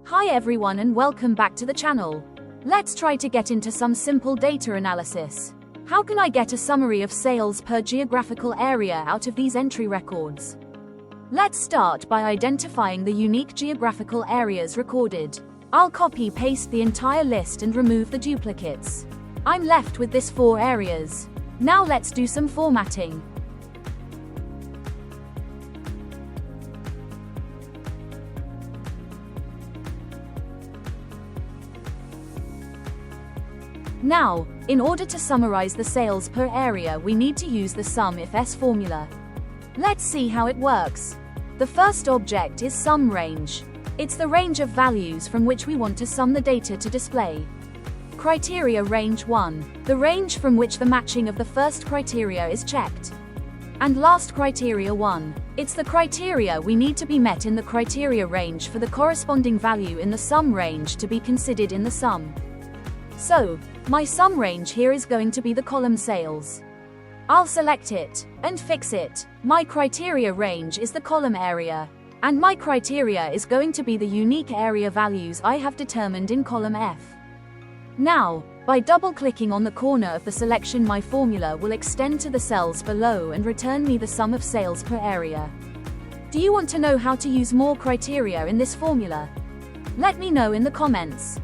Hi everyone and welcome back to the channel. Let's try to get into some simple data analysis. How can I get a summary of sales per geographical area out of these entry records? Let's start by identifying the unique geographical areas recorded. I'll copy-paste the entire list and remove the duplicates. I'm left with this 4 areas. Now let's do some formatting. Now, in order to summarize the sales per area, we need to use the Sumifs formula. Let's see how it works. The first object is sum range. It's the range of values from which we want to sum the data to display. Criteria range 1, the range from which the matching of the first criteria is checked. And last criteria 1, it's the criteria we need to be met in the criteria range for the corresponding value in the sum range to be considered in the sum. So, my sum range here is going to be the column sales. I'll select it and fix it. My criteria range is the column area, and my criteria is going to be the unique area values I have determined in column F. Now, by double-clicking on the corner of the selection, my formula will extend to the cells below and return me the sum of sales per area. Do you want to know how to use more criteria in this formula? Let me know in the comments.